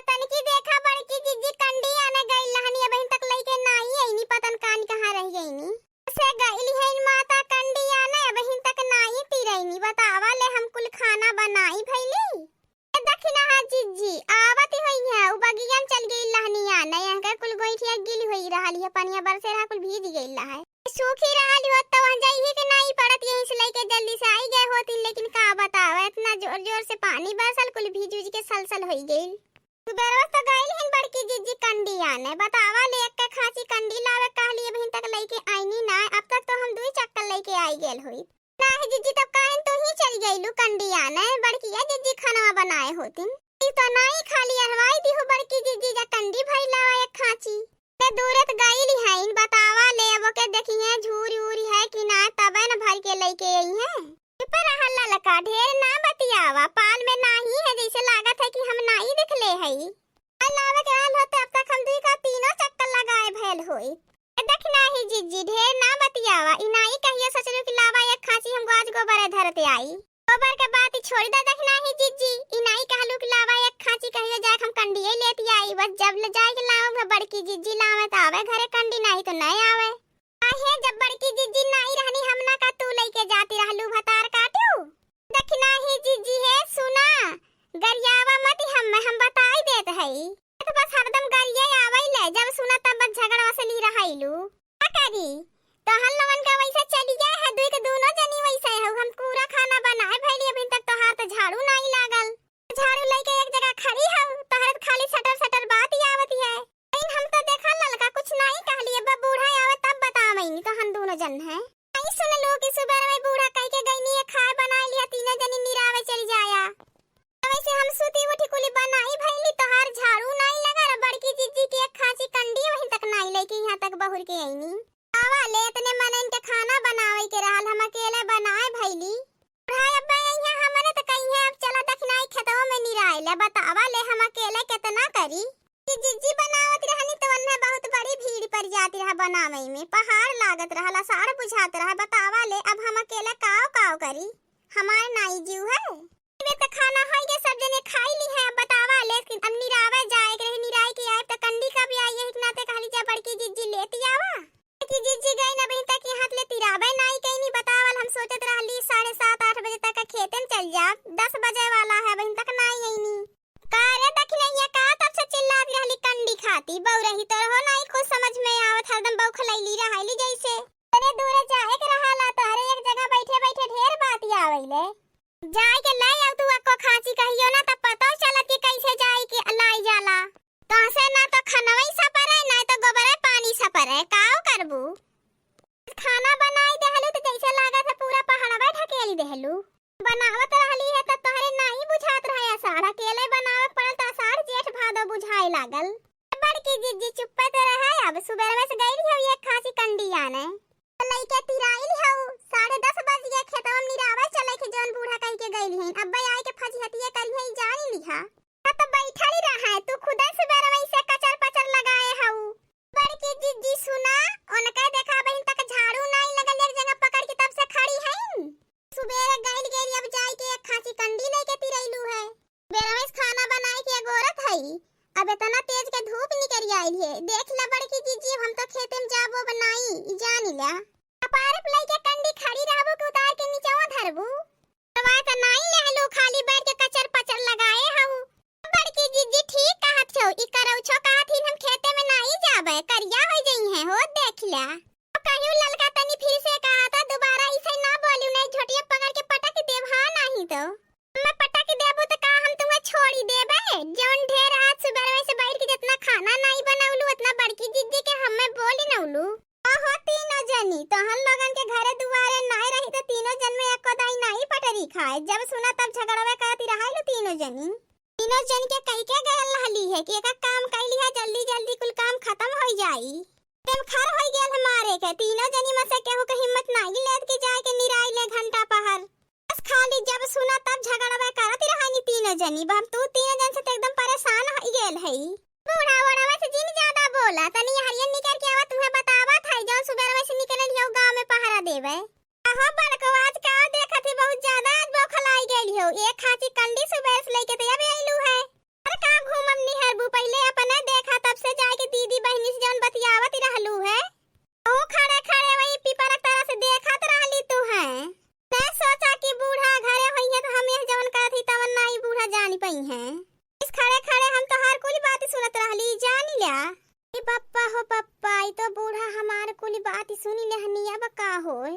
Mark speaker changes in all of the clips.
Speaker 1: तनकी देखा बड़की जीजी कंडी आने गई लहनी बहन तक लइके नाही आईनी पतन कान कहां रह गईनी से गईली है माता कंडी आने बहन तक नाही तीरईनी बतावा ले हम कुल खाना बनाई भईली ए दखिना हा जीजी आवत होई है उ बगियान चल गई लहनी आने यहां का कुल गोइठिया गिली होई रहली है पानिया बरसे रहा कुल भीज गईला है सूखी रहली होत तो वहां जाई ही के नहीं पड़त यहीं से लेके जल्दी से आई गए होती लेकिन का बतावा इतना जोर जोर से पानी बरसल कुल भीज उज के सलसल होई गई सुबह तो गइल हन बड़की जीजी कंडी आने बतावा ले एक खासी कंडी लावे कहली बहन तक लेके आईनी ना अब तक तो हम दुई चक्कर लेके आई गेल होई नाही जीजी तब काहे तू ही चल गइलू कंडी आने बड़की जीजी खाना बनाए होतिन ई तो नहीं खाली हलवाई दी हो बड़की जीजी जा कंडी भई लावा एक खाची ते दूरत गइल हइन बतावा ले अब के देखिए झूरी उरी है कि ना तबे न भर के लेके आई है पर हल्ला लका ढेर ना बतियावा पाल में नाही है जैसे लागत है कि हम नहीं देख ले हई अलावे के हाल होते अब तक हम दुई का तीनों चक्कर लगाए भेल होई देखना ही जीजी ढेर ना बतियावा ई नाही कहिए सचलो कि लावा एक खासी हम आज गोबर धरते आई गोबर के बात ही छोड़ दे देखना ही जीजी ई नहीं कहलू कि लावा एक खासी कहिए जाए हम कंडीए लेती आई बस जब ले जाए के लावा बड़की जीजी लावे त आवे घरे कंडी नहीं तो नहीं आवे आहे जब बड़की जीजी नहीं रहनी हमना का तू लेके जाती रहलू भतार काटू देखना ही जीजी है सुना गरियावा मत हम बताई देत हई तो बस हरदम गरिये आवई ले जब सुना तब बस झगड़ा से ली रहाइलू का करी तो हम लोगन का वैसे चली गए है दुई के दोनों जनी वैसे है हम पूरा खाना बनाए भइली अभी तक तोहार तो झाड़ू नहीं लागल झाड़ू लेके एक जगह खड़ी हूं तोहर खाली सटर सटर बात ही आवती है लेकिन हम तो देखा ललका कुछ नहीं कहली अब बूढ़ा आवे तब बतावईनी तो हम दोनों जन है नहीं सुन लो कि सुबह में बूढ़ा कह के गईनी है खाए बना लिया तीनों जनी निरावे चली जाया वैसे हम सूती उठी कुली बनाई भइली तोहार झाड़ू नहीं लगा रे बड़की जीजी की एक खासी कंडी वहीं तक नहीं लेके यहां तक बहुर के आईनी आवा ले इतने मन इनके खाना बनावे के रहल हम अकेले बनाए भइली भाई अब यहां हमने तो कहीं है अब चला दखनाई खेतों में निराए ले बतावा ले हम अकेले कितना करी जीजी बनावत रहनी तो वन्ने बहुत बड़ी भीड़ पड़ जाती रहा बनावे में पहाड़ लागत रहला साड़ बुझात रहा बतावा ले अब हम अकेले काव काव करी हमार नाई जीव है वे तो खाना होई के सब जने खाई ली है बतावा ले अब निरावे जाए के निराई के आए तो कंडी का भी आई है इतना ते खाली जा बड़की जीजी लेती आवा कि जीजी गई ना बहन तक हाथ ले तिरावे नहीं कहीं नहीं बतावल हम सोचत रहली 7:30-8 बजे तक खेतन चल जा 10 बजे वाला है बहन तक नहीं आईनी कारे दखनैया का तब से चिल्लाती रहली कंडी खाती बौ रही तो हो नहीं कुछ समझ में आवत हरदम बौ खलैली रहली जैसे तने दूर जाए के रहला तो हर एक जगह बैठे बैठे ढेर बात आवेले जाए के ले आउ तू को खांसी कहियो ना तब पता चलत कि कैसे जाए के लाई जाला तो से ना तो खनवई सपर है ना तो गोबर पानी सपर है काओ करबू खाना बनाई देहलू तो जैसे लागत है पूरा पहाड़वा ढकेली देहलू बनावत रहली है तो तोहरे नहीं बुझात रहे आषाढ़ अकेले बनावे पड़ल तो आषाढ़ जेठ भादो बुझाए लागल बड़की जीजी चुप्पे तो रहे अब सुबह में से गईली हो एक खासी कंडी आने लइके तिराइल हो 10:30 बज गए खेतवा में निरावे चले के जौन बूढ़ा कह के गईली हैं अब आई के फजिहतिया करी है जानी लिहा तो बैठा ही रहा है तू खुद सुबह में से कचर पचर लगाए हऊ बड़की जीजी सुना उनका देखा बहन तक झाड़ू नहीं लगल एक जगह पकड़ के तब से खड़ी है सुबह गइल गेली अब जाई के एक खासी कंडी लेके तिरैलू है बेरा में खाना बनाए के गोरत हई अब इतना तेज के धूप निकल आई है देख ले बड़की जीजी हम तो खेते में जाबो बनाई जानी ला अपार लेके कंडी खड़ी रहबो के उतार के नीचवा धरबू तवा त नहीं लेहलू खाली बैठ के कचर पचर लगाए हऊ बड़की जीजी ठीक कहत छौ ई करौ छौ कहत हम खेते में नहीं जाबे करिया हो जई है हो देख ला कहियो ललका तनी फिर से कहा था दोबारा इसे ना बोलू नहीं झोटिया पकड़ के पटक देब हां नहीं तो मैं पटक देबो तो का हम तुम्हें छोड़ी देबे जौन ढेर आज सुबह से बैठ के जितना खाना नहीं बनाउलू उतना बड़की जीजी के हमें बोली नउलू ओहो तीनों जनी तो हम लोगन के घरे दुआरे नहीं रही तो तीनों जन में एक कोदाई नहीं पटरी खाए जब सुना तब झगड़वे करती रहाइलू तीनों जन के कई के गयल रहली है कि एक काम कैली है जल्दी जल्दी कुल काम खत्म हो जाई तुम खर हो गेल हमारे के तीनों जनी में से केहू के हिम्मत नहीं लेत के जाए के निराई ले घंटा पहर बस खाली जब सुना तब झगड़वे करती रहानी तीनों जनी बम तू तीनों जन से तो एकदम परेशान हो गेल है बूढ़ा बड़ा से जिन ज्यादा बोला तनी हरियन निकल के आवा तुम्हें बतावा था जो सुबह में से निकलल हो गांव में पहरा देवे आहा बड़को आज का देखत है बहुत ज्यादा बौखलाई गेली हो एक खासी कंडी सुबह से लेके तो अब आइलू है अरे का घूमम निहर बू कहत रहली जानी ला। ए पप्पा हो पप्पा, ई तो बूढ़ा हमार कुल बात सुनी ले हनिया बका होए।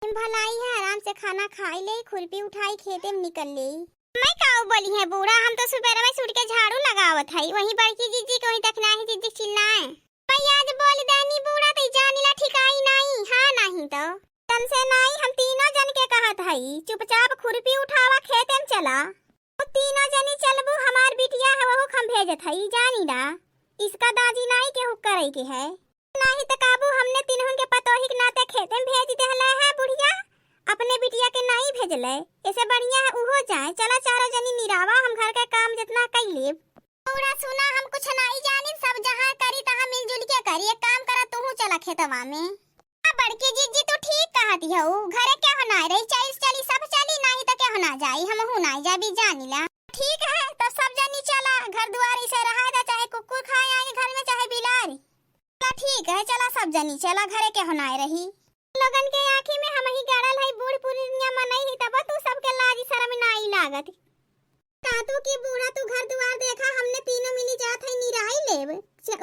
Speaker 1: हम भलाई है आराम से खाना खाई ले, खुरपी उठाई खेते में निकल ले। मैं काऊ बोली है बूढ़ा, हम तो सुबह में उठ के झाड़ू लगावत हई, वही बड़की जीजी को ही तक नाही जीजी चिल्लाए। मैं आज बोल देनी बूढ़ा तो जानी ला ठिकाई नहीं, हां नहीं तो तन से नहीं। हम तीनों जन के कहत हई चुपचाप खुरपी उठावा खेते में चला। वो तीनों जनी चलबू, हमार बिटिया है वो हम भेजत हई जानी ला। इसका दादी नहीं के हुक करे के है नहीं तो काबू हमने तीनों के पतोही के नाते खेते में भेज देहला है बुढ़िया, अपने बिटिया के नहीं भेजले। ऐसे बढ़िया है उहो जाए। चला चारों जनी निरावा, हम घर का काम जितना कर लेब। पूरा सुना हम कुछ नहीं जानी, सब जहां करी तहां मिलजुल के करी। एक काम करा तू चला खेतवा में। बड़की जीजी तू ठीक कहती हो, घरे क्या होना रही चली सब चली नहीं तो क्या होना जाई, हम हूं नहीं जाबी जानीला। ठीक है तो सब जनी चला, घर द्वार से रहा जा, चाहे कुकुर खाए आए घर में चाहे बिलारी। चला ठीक है, चला सब जनी चला, घरे क्या होना रही। लगन के आंखी में हम ही गड़ल है, बूढ़ पुरनिया मनई ही तब तू सबके लाजी शर्म नहीं लागत। कातू की बूढ़ा तू घर द्वार देखा, हमने तीनों मिली जात है निराई लेब।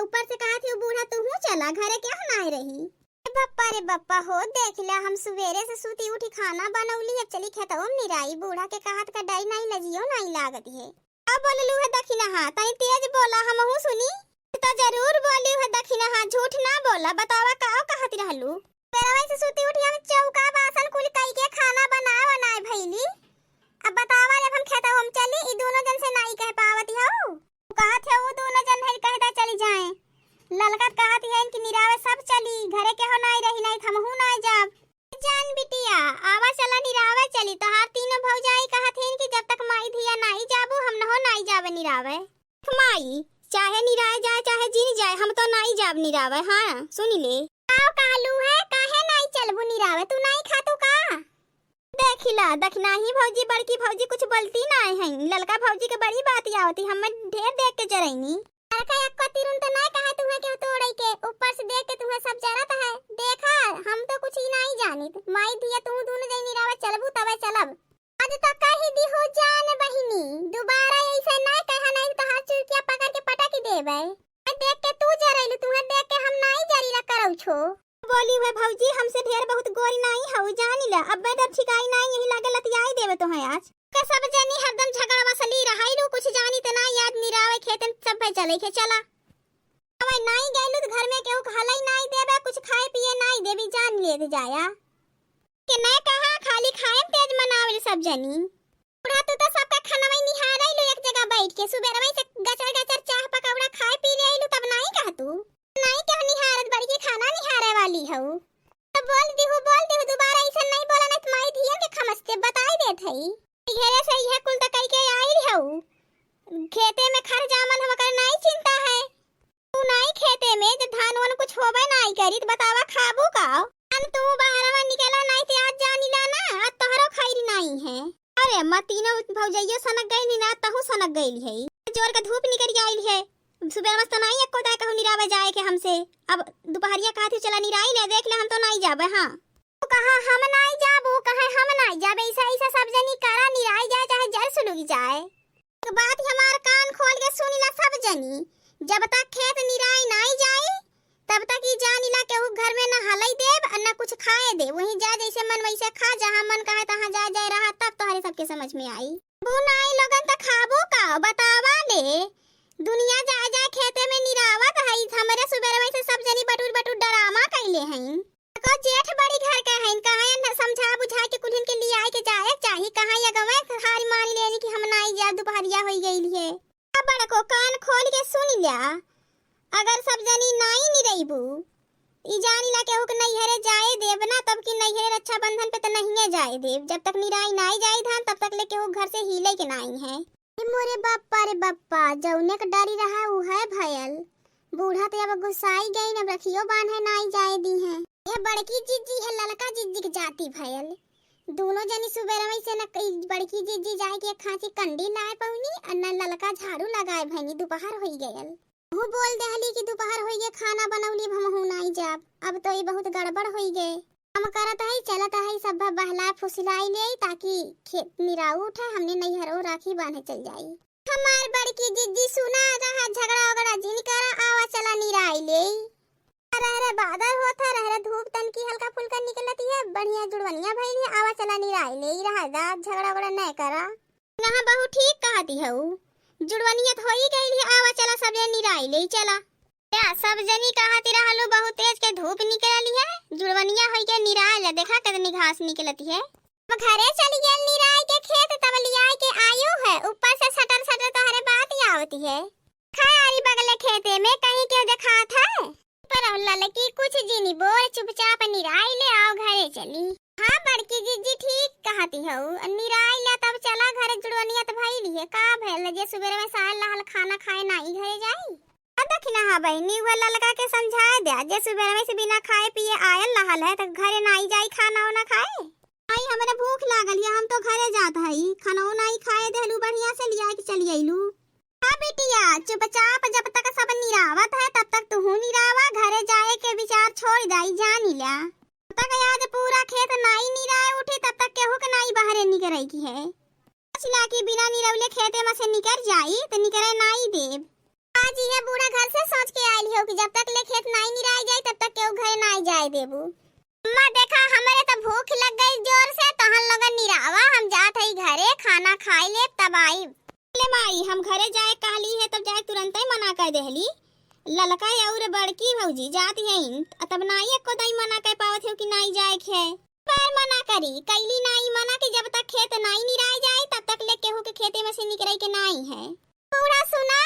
Speaker 1: ऊपर से कहा थी बूढ़ा तू हूं चला, घरे क्या होना रही। बप्पा रे बप्पा हो देखला, हम सवेरे से सूती उठी खाना बनौली, अब चली खेतवा में निराई। बूढ़ा के कहत का डई नहीं लजियो नहीं लागत है। अब बोललू है दखिना हां, तई तेज बोला हम हूं सुनी तो जरूर बोली है दखिना हां, झूठ ना बोला। बतावा काओ कहत रहलू। पेरवा से सूती उठी हम चौका बासन कुल कई के खाना बनाए भईली। अब बतावा जब हम खेतवा में चली, ई दोनों जन से नहीं कह पावती हो। कहत है वो दोनों जन है कहता चली जाए। ललका कहती है कि निरावे सब चली, घरे के हो नहीं रही नहीं हम हूं नहीं जाब। जान बिटिया आवा चला निरावे चली, तो हार तीनों भौजाई कहत हैं कि जब तक माई धिया नहीं जाबू हम न हो नहीं जावे निरावे। माई चाहे निराए जाए चाहे जीन जाए, हम तो नहीं जाब निरावे। हां सुनी ले आओ कहलू है, काहे नहीं चलबू निरावे, तू नहीं खातू का। देखिला दखना ही भौजी, बड़की भौजी कुछ बोलती नहीं है, ललका भौजी के बड़ी बात आवती, हम ढेर देख के चरैनी। लड़का एक को तिरुन तो नहीं कहा तुम्हें के तोड़ई के, ऊपर से देख के तुम्हें सब जरत है। देखा हम तो कुछ ही नहीं जानित, माई दिया तू दोनों जई निरावा चलबू तबे चलब। आज तक कही दी हो जान बहिनी, दोबारा ऐसे नहीं कहा नहीं तो हाथ चुरकिया पकड़ के पटक देबे। मैं देख के तू जरैलू, तुम्हें देख के हम नहीं जरीला करौ छो। बोली हुए भौजी हमसे ढेर बहुत गोरी नहीं हो जानिला, अब बेदर ठिकाई नहीं यही लागे लतियाई देबे तो है आज के सब जनी हरदम झगड़ा वसली रहाइलू, कुछ जानी त ना याद निरावे खेतन सब पे चले के चला। अब नहीं गइलू तो घर में केहू खलाई नहीं देबे, कुछ खाए पिए नहीं देबी, जान ले जाया के मैं कहा खाली खाए तेज मनावे सब जनी। पूरा तू तो सबका खाना में निहारैलू एक जगह बैठ के, सुबह में से गचर गचर चाह पकौड़ा खाए पी लेलू, तब नहीं कह तू नहीं कह निहारत बड़ी खाना निहारे वाली हो। अब बोल दी दोबारा ऐसा नहीं बोला नहीं तुम्हारी धिया के खमस्ते बताई देत हई। घेरे से यह कुल तक कई के आई रहू, खेते में खर जामन हमकर नहीं चिंता है। तू नहीं खेते में जब धान वन कुछ होबे नहीं करी तो बतावा खाबू का। अन तू बाहरवा निकला नहीं ते आज जानी ला ना, आज तोहरो खैर नहीं है। अरे म तीनों भौजइयो सनक गइली ना, तहु सनक गइली है। जोर के धूप निकल आइल है, सुबह मस्त नहीं एको दाय कहू निरावे जाए के हमसे। अब दोपहरिया कहती चला निराई ले, देख ले हम तो नहीं जाबे। हां तू कहा हम नहीं जाबू, कहा हम नहीं जाबे, ऐसा सब जनी करा निराई जाए चाहे जल सुलगी जाए। तो बात हमार कान खोल के सुनीला सब जनी, जब तक खेत निराई नहीं जाए तब तक ही जानीला के घर में न हलई देब और न कुछ खाए दे, वहीं जा जैसे मन वैसे खा, जहां मन कहे तहां जा जाए रहा, तब तोहरे सबके समझ में आई। बुनाई लोगन त खाबो का बतावा ले, दुनिया जा जा खेते में निरावत है, हमरे सुबह में से सब जनी बटुर डरामा कइले हैं। को जेठ बड़ी घर का है, कहां समझा बुझा के कुल्हिन के लिए आए के जाए चाहिए, कहां या गवे हार मान लेनी कि हम नहीं जा, दोपहरिया हो गई है। अब बड़ को कान खोल के सुन लिया, अगर सब जनी नहीं निरईबू ई जानी ला के हुक नहीं हेरे जाए देव ना, तब की नहीं हेरे रक्षा बंधन पे तो नहीं जाए देव, जब तक निराई नहीं जाए धान तब तक लेके हुक घर से हिले के नहीं है। मोरे बाप्पा रे बाप्पा, जौने का डरी रहा वो है भयल। बूढ़ा तो अब गुस्साई गई, न रखियो बांधे नहीं जाए दी है। ये बड़की जीजी है ललका जीजी की जाती भयल, दोनों जनी सुबह में से न बड़की जीजी जाए के खांची कंडी लाए पौनी और न ललका झाड़ू लगाए भैनी, दोपहर हो गयल। वो बोल देहली कि दोपहर हो गए खाना बनौली हम हूं नहीं जाब, अब तो ये बहुत गड़बड़ हो गए। हम करत है चलत है सब बहला फुसलाई ले ताकि खेत निराऊ उठे, हमने नहीं हरो राखी बांधे चल जाई। हमार बड़की जीजी सुना रहा झगड़ा वगड़ा जिन चला निराई ले रहा दा झगड़ा वगड़ा नहीं करा नहा बहु ठीक कहती हऊ जुड़वनियत होई गई आवा चला सब जन निराई ले चला क्या सब जनी कहती रहलो बहुत तेज के धूप निकलली है जुड़वनिया होई के निराई ले देखा कितनी घास निकलती है अब घरे चली गेल निराई के खेत तब लियाई के आयो है ऊपर से सटर सटर तहरे बात ही आवती है खारी बगले खेते में कहीं के दिखात है पर ललकी कुछ जीनी बोल चुपचाप निराई ले आओ घरे चली हाँ बड़की जीजी ठीक कहती हऊ निराई ले तब चला घरे जुड़वनियत भइली है का भेल जे सुबह में साल लहल खाना खाए नाही घरे जाई दखिना हाँ बहनी वो ललका के समझा दे जे सुबह में से बिना खाए पिए आयल लहल है तो घरे नाही जाई खाना ना खाए आई हमरे भूख लागल है हम तो घरे जात हई खाना नहीं खाए देलू बढ़िया से लिया के चली आइलू हाँ बिटिया चुपचाप जब तक सब निरावत है तब तक तू निरावा घरे जाए के विचार छोड़ दाई जानी ला तब तक आज पूरा खेत नाई निराए उठे तब तक केहू के नाई बाहरे निकरई की है असला की बिना निरवले खेते में से निकर जाई तो निकरे नाई देव आज ये बूढ़ा घर से सोच के आइल हो कि जब तक ले खेत नाई निराई जाए तब तक केहू घरे नाई जाए देबू अम्मा देखा हमारे तो भूख लग गई जोर से तो हम लोग निरावा हम जात हई घरे खाना खाई ले तब आई ले माई हम घरे जाए कहली है तब जाए तुरंत ही मना कर देहली ललका और बड़की भौजी जाती है तब नाई एको दई मना कर पावत हो कि नाई जाए खे पर मना करी कैली नाई मना कि जब तक खेत नाई निराई जाए तब तक ले केहू के खेते में से निकरई के नाई है पूरा सुना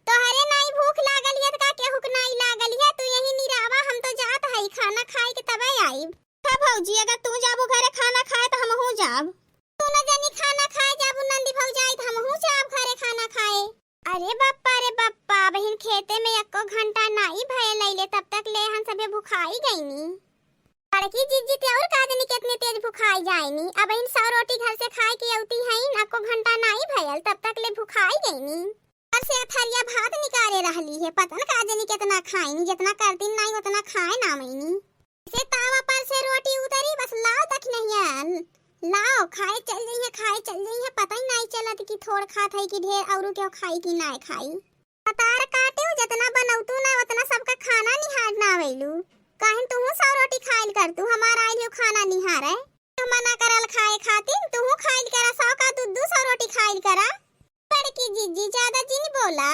Speaker 1: तोहरे नाई भूख लागल है का केहू के नाई लागल है तू यही निरावा हम तो जात हई खाना खाए के तब आई का भौजी अगर तू जाबू घरे खाना खाए तो हमहू जाब तू न जानी खाना खाए जाबू नंदी भौजाई तो हमहू जाब घरे खाना खाए अरे बप्पा बहन खेते में एको घंटा नाई भय लैले तब तक ले हम सबे भुखाई गईनी बड़की जीजी ते और का जानी कितने तेज भुखाई जाईनी अब इन 100 रोटी घर से खाए के औती हईन एको घंटा नाई भयल तब तक ले भुखाई गईनी और से थरिया भात निकाले रहली है पता न का जानी कितना खाईनी जितना करती नहीं उतना खाए ना मैनी से तावा पर से रोटी उतरी बस लाओ तक नहीं आल लाओ खाए चल रही है पता ही नहीं चलत कि थोड़ खात है कि ढेर औरू क्यों खाई कि नहीं खाई पतार काटे जितना बनौतू ना उतना सबका खाना निहार ना आवेलू काहे तू 100 रोटी खाइल कर तू हमारा आइलियो खाना निहार है तो मना करल खाए खातिर तू खाइल करा 100 का तू 200 रोटी खाइल करा बड़की जीजी ज्यादा जिन बोला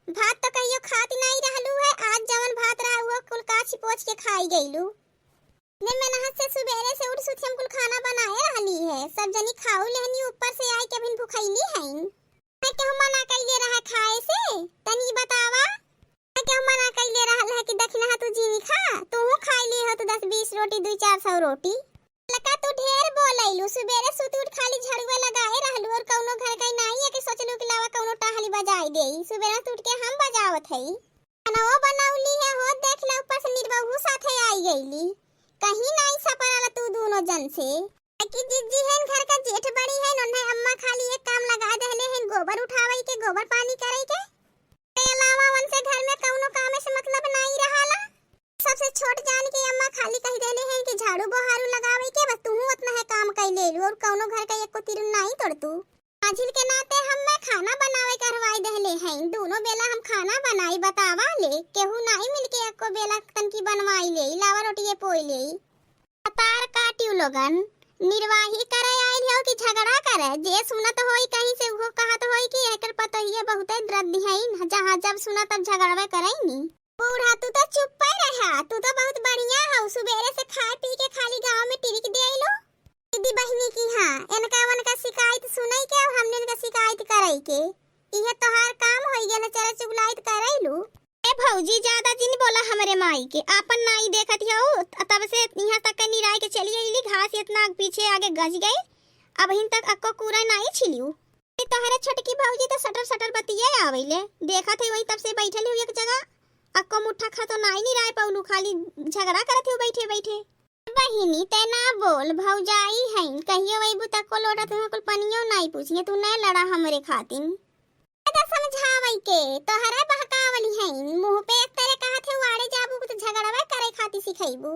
Speaker 1: भात तो कहियो खाती नहीं रहलू है आज जवन भात रहा वो कुल काची पोछ के खाई गईलू ने मैं नहा से सुबेरे से उठ सुत हम कुल खाना बनाए रहली है सब जनी खाऊ लेहनी ऊपर से आई के बिन भुखैली हईन मैं केहू मना कइले रहा खाए से तनी बतावा मैं केहू मना कइले रहल है कि दखना तू जीनी खा तू खाइली हो तो 10-20 रोटी 200-400 रोटी लका तू ढेर बोलैलू सुबेरे सुत उठ खाली झड़ुआ लगाए रहलू और कौनो घर कहीं नहीं है कि सोचलू कि लावा कौनो टाहली बजाई देई सुबेरे उठ के हम बजावत हई खाना बनाउली है हो देख ले ऊपर से निर्बहू साथे आई गईली कहीं नहीं सपराला तू दोनों जन से कि जिज्जी है घर का जेठ बड़ी है नन्हे अम्मा खाली एक काम लगा देले हैं गोबर उठावई के गोबर पानी करई के अलावा वन से घर में कौनो काम से मतलब नहीं रहाला सबसे छोट जान के अम्मा खाली कह देले हैं कि झाड़ू बहारू लगावई के बस तू उतना है काम कई ले लू और कौनो घर का एको तीर नहीं तोड़तू आजिल के नाते हम मैं खाना बनावे करवाई देले हैं दोनों बेला हम खाना बनाई बतावा ले केहू नहीं मिलके एको बेला तनकी बनवाई ले लावा रोटी पोई ले तार काटियो लोगन निर्वाही करे आइल हो कि झगड़ा करे जे सुनत होई कहीं से वो कहत होई कि एकर पतो ये बहुते द्रद्दी है जहां जब सुना तब झगड़वे करईनी बूढ़ा तू तो चुप पे रहा तू तो बहुत बढ़िया हो सुबेरे से खाए पी के खाली गांव में टिरिक दे आइलो दीदी बहनी की हां इनका वन का शिकायत सुनई के हमने इनका शिकायत करई के इहे तोहार काम होई गेल चरा चुगलाइत करैलू ए भौजी ज्यादा जिन बोला हमरे माई के आपन नाई देखत हो तब से यहां तक निराई के चली आईली घास इतना पीछे आगे गज गई अब हिन तक अक्को कूरा नहीं छिलियो ए तोहरे छोटकी भौजी तो सटर सटर बतिया आवेले देखत है वही तब से बैठल हुई एक जगह अक्को मुट्ठा खा तो नाई निराई पौलू खाली झगड़ा करत हो बैठे बैठे बहिनी ते ना बोल भौजाई है कहियो वही बुता को लोटा तुम कुल पनियो नहीं पूछिए तू नहीं लड़ा हमरे खातिन तो समझावई के तोहरा बहकावली है मुंह पे एक तरह कहत है वाड़े जाबू तो झगड़वा करे खाती सिखैबू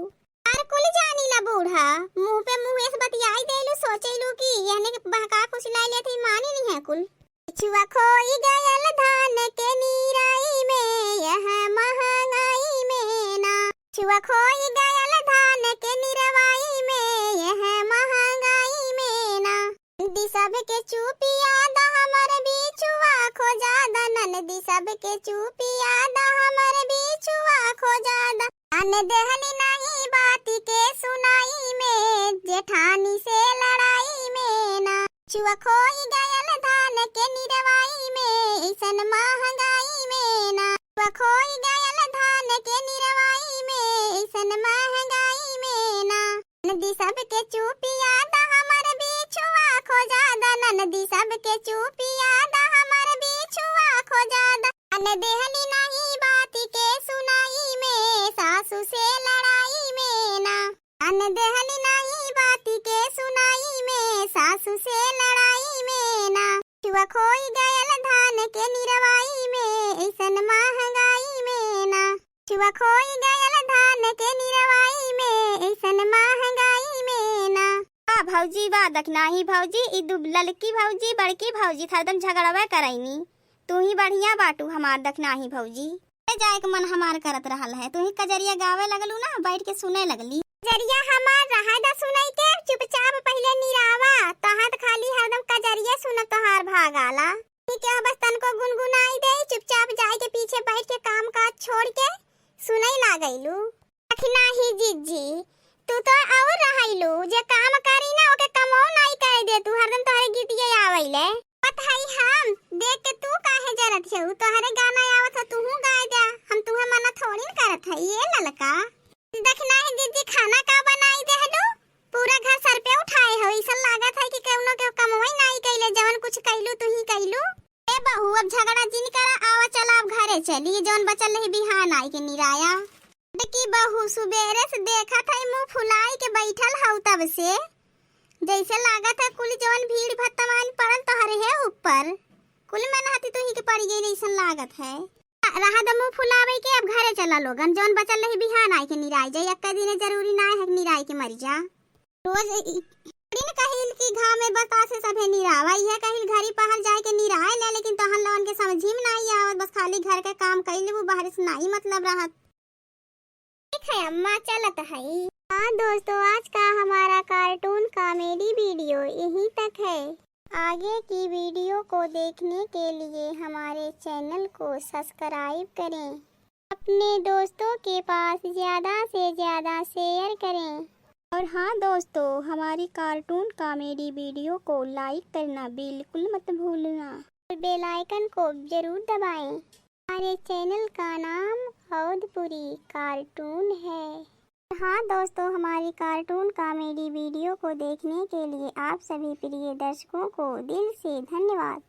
Speaker 1: आर कुल जानी ला बूढ़ा मुंह पे मुंह ऐसे बतियाई देलू सोचैलू कि यानी बहका कुछ लाई ले थी मानी नहीं है कुल छुआ खोई गयल धान के नीराई में यह महंगाई में ना छुआ खोई गयल धान के निरवाई में यह महंगाई सबके चुपिया दा हमर बिछुआ खोजादा ननदी सबके चुपिया दा हमर बिछुआ खोजादा अन देहली नहीं बाती के सुनाई में जेठानी से लड़ाई में ना चुआ खोई गयल धान के निरवाई में ऐसन महंगाई में ना चुआ खोई गयल धान के निरवाई में ऐसन महंगाई में ना नदी सबके चुपिया दा हमर बिछुआ खोजादा ननदी सबके चुपिया दा हमर बिछुआ खोजादा अन देहली नहीं बाती के सुनाई में सासू से लड़ाई में ना अन देहली नहीं बाती के सुनाई में सासू से लड़ाई में ना चुआ खोई गयल धान के निरवाई में ऐसन महंगाई में ना चुआ खोई गयल धान के निरवाई में ऐसन महंगाई में ना भौजी बा दखना ही भौजी ई ललकी भौजी बड़की भौजी हरदम झगड़वा कराईनी तू ही बढ़िया बाटू हमार दखना ही भौजी जाए के मन हमार करत रहल है तू ही कजरिया गावे लगलू ना बैठ के सुने लगली कजरिया हमार रहा दा सुनाई के चुपचाप पहले निरावा तहां खाली हरदम कजरिया सुन तोहार भागाला ठीक है बस तन को गुनगुनाई दे चुपचाप जाए के पीछे बैठ के काम काज छोड़ के सुनई लागैलू दखना ही जीजी तू तो और रहैलू जे काम करी ना ओके कमो नहीं कर दे तू हरदम तोहरे गीतिए आवैले बताई हम देख के तू काहे जरत है तोहरे गाना आवत है तूहू गाय दे हम तुहे मना थोड़ी न करत है ये ललका देखना है दीदी खाना का बनाई दे हलो पूरा घर सर पे उठाए हो ऐसा लागत है कि केवनो के कमोई नहीं कइले जवन कुछ कइलू तू ही कइलू ए बहू अब झगड़ा जिन करा आवा चला अब घरे चली जवन बचल रही बिहान आई के निराया देखी बहू सुबेरे से देखा था मुंह फुलाई के बैठल हौ तब से जैसे लागत है कुल जवन भीड़ भत्तमान पड़ल तोहरे है ऊपर कुल में नहाती तू ही के पड़ गई ऐसा लागत है रहा द मुंह फुलावे के अब घरे चला लोगन जवन बचल रही बिहान आई के निराई जाई अक्का दिन जरूरी ना है निराई के मर जा रोज दिन कहिल की घाव में बता से सभे निरावा यह कहिल घरी पहल जाए के निराय ले लेकिन तहन लोगन के समझी में नहीं आवत बस खाली घर का काम कइले वो बाहर से नहीं मतलब रहत ठीक है अम्मा चलत है हाँ दोस्तों आज का हमारा कार्टून कॉमेडी वीडियो यहीं तक है आगे की वीडियो को देखने के लिए हमारे चैनल को सब्सक्राइब करें अपने दोस्तों के पास ज़्यादा से ज़्यादा शेयर करें और हाँ दोस्तों हमारी कार्टून कॉमेडी वीडियो को लाइक करना बिल्कुल मत भूलना और बेल आइकन को ज़रूर दबाएं हमारे चैनल का नाम अवधपुरी कार्टून है हाँ दोस्तों हमारी कार्टून कॉमेडी वीडियो को देखने के लिए आप सभी प्रिय दर्शकों को दिल से धन्यवाद।